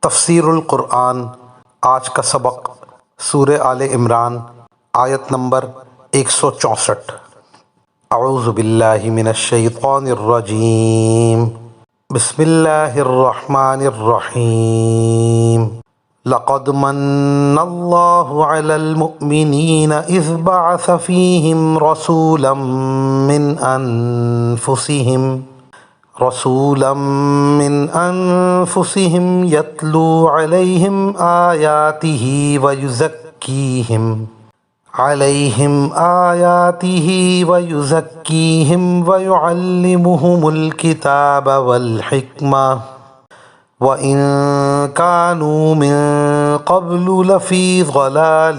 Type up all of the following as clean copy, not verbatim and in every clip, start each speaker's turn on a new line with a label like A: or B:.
A: تفسیر القرآن آج کا سبق سورہ آل عمران آیت نمبر 164۔ اعوذ باللہ من الشیطان الرجیم، بسم اللہ الرحمن الرحیم۔ لقد من اللہ علی المؤمنین اذ بعث فیہم رسولا من انفسهم یتلو علیہم آیاتہ ویزکیہم ویعلمہم الکتاب والحکمہ وَإِن كَانُوا مِن قَبْلُ لَفِي ضَلَالٍ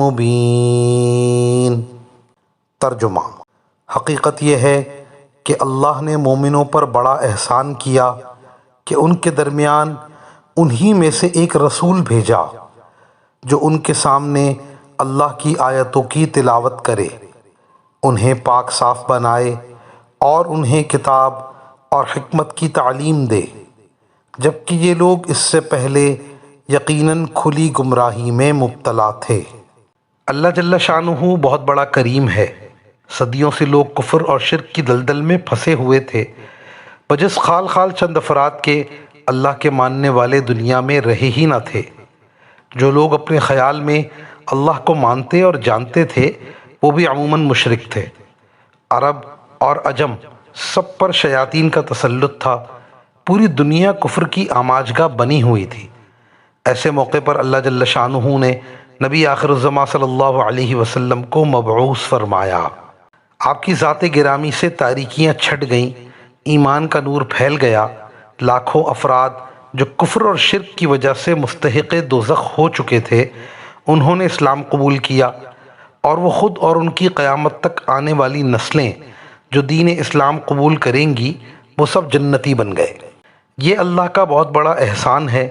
A: مُبِينٍ۔ ترجمہ: حقیقت یہ ہے کہ اللہ نے مومنوں پر بڑا احسان کیا کہ ان کے درمیان انہی میں سے ایک رسول بھیجا جو ان کے سامنے اللہ کی آیتوں کی تلاوت کرے، انہیں پاک صاف بنائے اور انہیں کتاب اور حکمت کی تعلیم دے، جبکہ یہ لوگ اس سے پہلے یقیناً کھلی گمراہی میں مبتلا تھے۔ اللہ جل شانہ بہت بڑا کریم ہے۔ صدیوں سے لوگ کفر اور شرک کی دلدل میں پھنسے ہوئے تھے، بجز خال خال چند افراد کے اللہ کے ماننے والے دنیا میں رہے ہی نہ تھے۔ جو لوگ اپنے خیال میں اللہ کو مانتے اور جانتے تھے وہ بھی عموماً مشرک تھے۔ عرب اور عجم سب پر شیاطین کا تسلط تھا، پوری دنیا کفر کی آماجگاہ بنی ہوئی تھی۔ ایسے موقع پر اللہ جل شانہ نے نبی آخر الزماں صلی اللہ علیہ وسلم کو مبعوث فرمایا۔ آپ کی ذات گرامی سے تاریکیاں چھٹ گئیں، ایمان کا نور پھیل گیا۔ لاکھوں افراد جو کفر اور شرک کی وجہ سے مستحق دوزخ ہو چکے تھے، انہوں نے اسلام قبول کیا، اور وہ خود اور ان کی قیامت تک آنے والی نسلیں جو دین اسلام قبول کریں گی وہ سب جنتی بن گئے۔ یہ اللہ کا بہت بڑا احسان ہے۔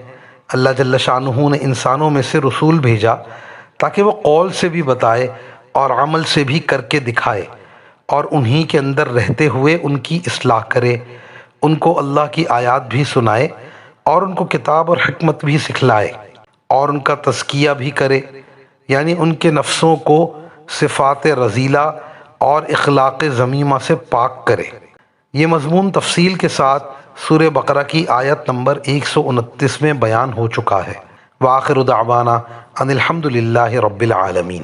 A: اللہ جل شانہ نے انسانوں میں سے رسول بھیجا تاکہ وہ قول سے بھی بتائے اور عمل سے بھی کر کے دکھائے، اور انہی کے اندر رہتے ہوئے ان کی اصلاح کرے، ان کو اللہ کی آیات بھی سنائے اور ان کو کتاب اور حکمت بھی سکھلائے، اور ان کا تزکیہ بھی کرے، یعنی ان کے نفسوں کو صفات رذیلہ اور اخلاق ذمیمہ سے پاک کرے۔ یہ مضمون تفصیل کے ساتھ سورہ بقرہ کی آیت نمبر 129 میں بیان ہو چکا ہے۔ وآخر دعوانا ان الحمد للہ رب العالمین۔